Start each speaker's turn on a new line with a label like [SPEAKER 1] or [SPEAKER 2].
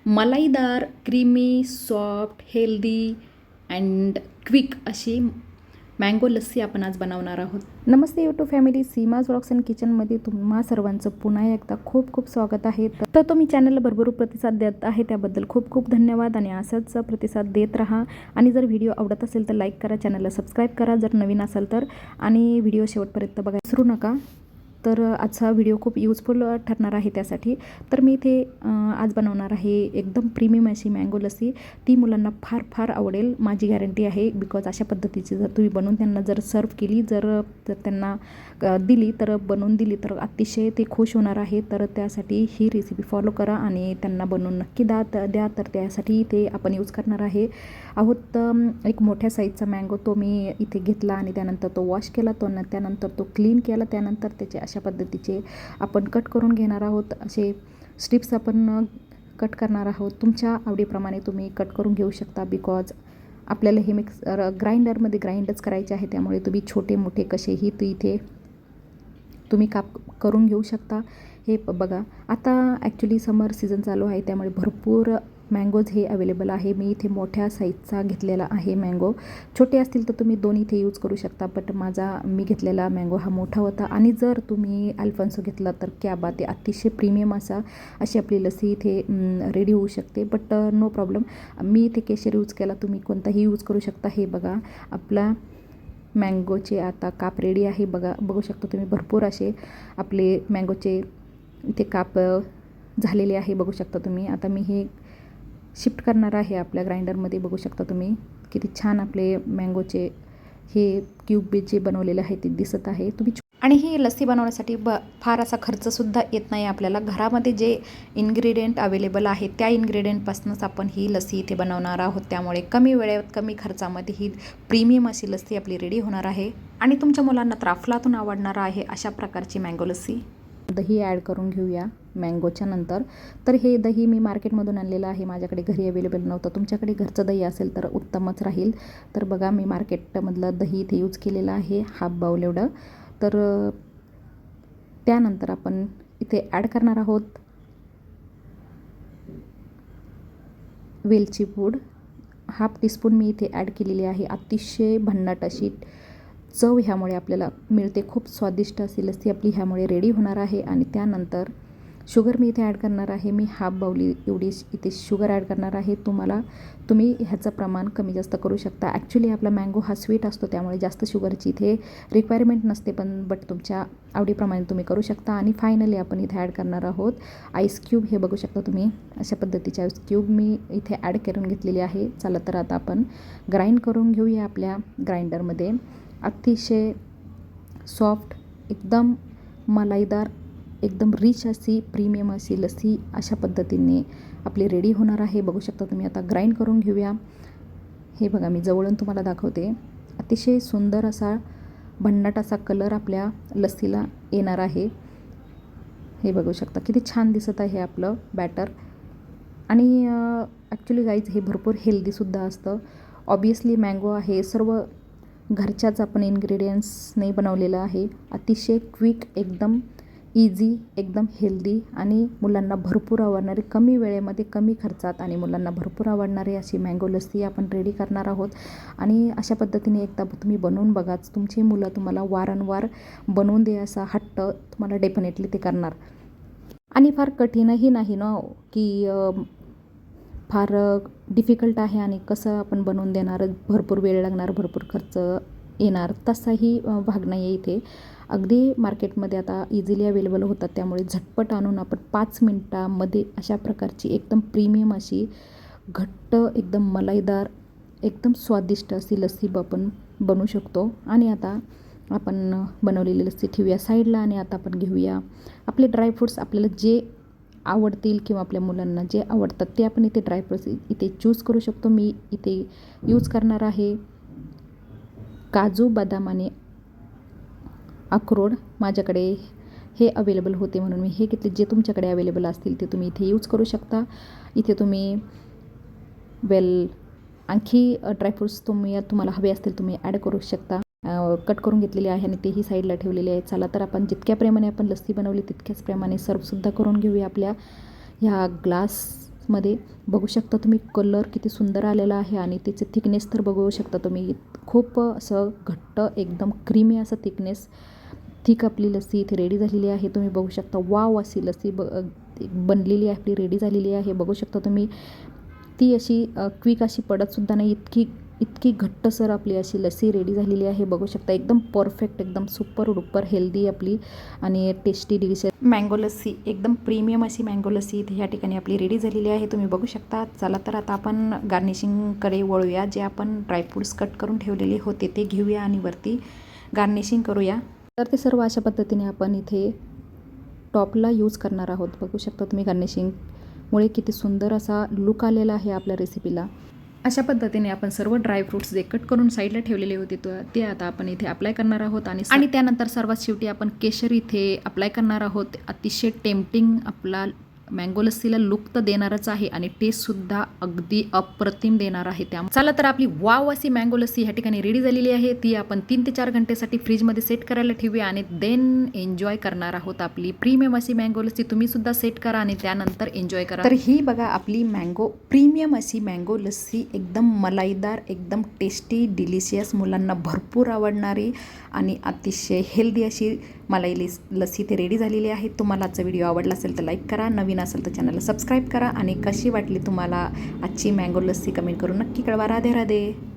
[SPEAKER 1] मलाईदार, creamy, soft, healthy and quick अशी mango lassi आपण आज बनवणार आहोत. नमस्ते YouTube family, Seema's vlogs and किचनमध्ये तुम्हा सर्वांचं पुन्हा एकदा खूप खूप स्वागत आहे. तर तुम्ही चॅनलला भरभरून प्रतिसाद देत आहे त्याबद्दल खूप खूप धन्यवाद आणि असाच प्रतिसाद देत राहा. आणि जर व्हिडिओ आवडत असेल तर लाईक करा, चॅनलला सबस्क्राईब करा जर नवीन असाल तर, आणि व्हिडिओ शेवटपर्यंत बघा विसरू नका. तर आजचा व्हिडिओ खूप यूजफुल ठरणार आहे त्यासाठी. तर मी इथे आज बनवणार आहे एकदम प्रीमियम अशी मँगो लस्सी. ती मुलांना फार फार आवडेल, माझी गॅरंटी आहे. बिकॉज अशा पद्धतीची जर तुम्ही बनवून त्यांना जर सर्व केली, जर त्यांना दिली, तर बनवून दिली तर अतिशय ते खुश होणार आहे. तर त्यासाठी ही रेसिपी फॉलो करा आणि त्यांना बनवून नक्की द्या. तर त्यासाठी ते आपण यूज करणार आहे आहोत एक मोठ्या साईजचा मँगो. तो मी इथे घेतला आणि त्यानंतर तो वॉश केला, त्यानंतर तो क्लीन केला. त्यानंतर त्याचे अशा पद्धतीचे आपण कट करून घेणार आहोत. असे स्ट्रिप्स आपण कट करणार आहोत. तुमच्या आवडीप्रमाणे तुम्ही कट करून घेऊ शकता. बिकॉज आपल्याला हे ग्राइंडरमध्ये ग्राइंडच करायचे आहे, त्यामुळे तुम्ही छोटे मोठे कसेही इथे तुम्ही काप करून घेऊ शकता. हे बघा, आता ॲक्च्युली समर सीझन चालू आहे, त्यामुळे भरपूर मँगोज हे अवेलेबल आहे. मी इथे मोठ्या साईजचा घेतलेला आहे मँगो. छोटे असतील तर तुम्ही दोन इथे यूज करू शकता, बट मी घेतलेला मँगो हा मोठा होता. आणि जर तुम्ही अल्फान्सो घेतला तर क्या बात आहे, अतिशय प्रीमियम अशी आपली लस्सी इथे रेडी होऊ शकते. बट नो प्रॉब्लेम, मी इथे केशर यूज केला, तुम्ही कोणताही यूज करू शकता. हे बघा, आपला मँगोचे आता काप रेडी आहे. बघू शकता तुम्ही, भरपूर असे आपले मँगोचे इथे काप झालेले आहे, बघू शकता तुम्ही. आता मी हे शिफ्ट करणार आहे आपल्या ग्राइंडरमध्ये. बघू शकता तुम्ही किती छान आपले मँगोचे हे क्यूब जे बनवलेले आहे ते दिसत आहे तुम्ही. आणि ही लस्सी बनवण्यासाठी फार असा खर्चसुद्धा येत नाही आपल्याला. घरामध्ये जे इन्ग्रेडियंट अवेलेबल आहे त्या इन्ग्रेडियंटपासूनच आपण ही लस्सी इथे बनवणार आहोत. त्यामुळे कमी वेळेत कमी खर्चामध्ये ही प्रीमियम अशी लस्सी आपली रेडी होणार आहे आणि तुमच्या मुलांना तर अफलातून आवडणार आहे अशा प्रकारची मँगो लस्सी. दही ॲड करून घेऊया मँगोच्या नंतर. तर हे दही मी मार्केटमधून आणलेलं आहे, माझ्याकडे घरी अवेलेबल नव्हतं. तुमच्याकडे घरचं दही असेल तर उत्तमच राहील. तर बघा, मी मार्केटमधलं दही इथे यूज केलेलं आहे, हाफ बाउल एवढं. तर त्यानंतर आपण इथे ॲड करणार आहोत वेलची पूड. हाफ टीस्पून मी इथे ॲड केलेली आहे. अतिशय भन्नाट अशी चव ह्यामुळे आपल्याला मिळते. खूप स्वादिष्ट अशी लस्सी आपली ह्यामुळे रेडी होणार आहे. आणि त्यानंतर शुगर मी इथे ॲड करणार आहे. मी हाफ बाउली एवढी इथे शुगर ॲड करणार आहे. तुम्ही ह्याचं प्रमाण कमी जास्त करू शकता. ॲक्च्युली आपला मँगो हा स्वीट असतो, त्यामुळे जास्त शुगरची इथे रिक्वायरमेंट नसते, बट तुमच्या आवडीप्रमाणे तुम्ही करू शकता. आणि फायनली आपण इथे ॲड करणार आहोत आईस क्यूब. हे बघू शकता तुम्ही, अशा पद्धतीचे आईस क्यूब मी इथे ॲड करून घेतलेली आहे. चला तर आता आपण ग्राइंड करून घेऊया आपल्या ग्राइंडरमध्ये. अतिशय सॉफ्ट, एकदम मलाईदार, एकदम रिच अशी प्रीमियम अशी लस्सी अशा पद्धतीने आपली रेडी होणार आहे. बघू शकता तुम्ही. आता ग्राइंड करून घेऊया. हे बघा, मी जवळून तुम्हाला दाखवते. अतिशय सुंदर असा भन्नाट असा कलर आपल्या लस्सीला येणार आहे. हे बघू शकता किती छान दिसत आहे आपलं बॅटर. आणि ॲक्च्युली गाईज, हे भरपूर हेल्दीसुद्धा असतं. ऑब्वियसली मँगो आहे, सर्व घरच्याच आपण इन्ग्रेडियंट्सने बनवलेलं आहे. अतिशय क्विक, एकदम इझी, एकदम हेल्दी आणि मुलांना भरपूर आवडणारी, कमी वेळेमध्ये कमी खर्चात आणि मुलांना भरपूर आवडणारी अशी मँगो लस्सी आपण रेडी करणार आहोत. आणि अशा पद्धतीने एकदा तुम्ही बनवून बघाच, तुमची मुलं तुम्हाला वारंवार बनवून दे असा हट्ट तुम्हाला डेफिनेटली ते करणार. आणि फार कठीणही नाही ना, की फार डिफिकल्ट आहे आणि कसं आपण बनवून देणार, भरपूर वेळ लागणार, भरपूर खर्च येणार, तसाही भाग नाही आहे इथे. अगदी मार्केटमध्ये आता इझिली अवेलेबल होतात, त्यामुळे झटपट आणून आपण 5 मिनटामध्ये अशा प्रकारची एकदम प्रीमियम अशी घट्ट, एकदम मलाईदार, एकदम स्वादिष्ट अशी लस्सी आपण बनवू शकतो. आणि आता आपण बनवलेली लस्सी ठेवूया साईडला. आणि आता आपण घेऊया आपले ड्रायफ्रूट्स. आपल्याला जे आवडतील किंवा आपल्या मुलांना जे आवडतात ते आपण इथे ड्रायफ्रूट्स इथे चूज करू शकतो. मी इथे यूज करणार आहे काजू, बदाम आणि अक्रोड. माझ्याकडे हे अवेलेबल होते म्हणून मी हे घेतले. जे तुमच्याकडे अवेलेबल असतील ते तुम्ही इथे यूज करू शकता. इथे तुम्ही आणखी ड्रायफ्रूट्स तुम्हाला हवे असतील तुम्ही ॲड करू शकता. कट करून घेतलेले आहे आणि तेही साईडला ठेवलेले आहे. चला तर आपण जितक्या प्रमाणे आपण लस्सी बनवली तितक्याच प्रमाणे सर्वसुद्धा करून घेऊया आपल्या ह्या ग्लास मध्ये बघू शकता तुम्ही कलर किती सुंदर आलेला आहे आणि तिचे थिकनेस तर बघू शकता तुम्ही खूप असं घट्ट एकदम क्रीमी असं थिक आपली लस्सी इथे रेडी झालेली आहे. तुम्ही बघू शकता वाव अशी लस्सी बनलेली आहे, आपली रेडी झालेली आहे. बघू शकता तुम्ही ती अशी क्विक अशी पडतसुद्धा नाही, इतकी घट्टसर आपली अशी लस्सी रेडी झालेली आहे. बघू शकता एकदम परफेक्ट, एकदम सुपर डुपर हेल्दी आपली आणि टेस्टी डिलिशियस मँगो लस्सी, एकदम प्रीमियम अशी मँगो लस्सी इथे या ठिकाणी आपली रेडी झालेली आहे. तुम्ही बघू शकता. चला तर आता आपण गार्निशिंगकडे वळूया. जे आपण ड्रायफ्रूट्स कट करून ठेवलेले होते ते घेऊया आणि वरती गार्निशिंग करूया. तर ते सर्व अशा पद्धतीने आपण इथे टॉपला यूज करणार आहोत. बघू शकता तुम्ही गार्निशिंगमुळे किती सुंदर असा लुक आलेला आहे आपल्या रेसिपीला. अशा पद्धतीने आपण सर्व ड्रायफ्रूट्स जे कट करून साईडला ठेवलेले होते ते आता आपण इथे अप्लाय करणार आहोत आणि त्यानंतर सर्वात शेवटी आपण केशर इथे अप्लाय करणार आहोत. अतिशय टेम्पटिंग आपला मँगो लस्सीला लुक तर देणारच आहे आणि टेस्टसुद्धा अगदी अप्रतिम देणार आहे. त्यामुळे चला तर आपली वाव अशी मँगो लस्सी ह्या ठिकाणी रेडी झालेली आहे. ती आपण 3 ते 4 घंटेसाठी फ्रीजमध्ये सेट करायला ठेवूया आणि देन एन्जॉय करणार आहोत आपली प्रीमियम अशी मँगो लस्सी. तुम्ही सुद्धा सेट करा आणि त्यानंतर एन्जॉय करा. तर ही बघा आपली प्रीमियम अशी मँगो लस्सी, एकदम मलाईदार, एकदम टेस्टी डिलिशियस, मुलांना भरपूर आवडणारी आणि अतिशय हेल्दी अशी मलाई लस्सी इथे रेडी झालेली आहे. तुम्हाला आजचा व्हिडिओ आवडला असेल तर लाईक करा, नवीन असेल तर चॅनलला सबस्क्राईब करा आणि कशी वाटली तुम्हाला आजची मँगो लस्सी कमेंट करून नक्की कळवा. राधे राधे.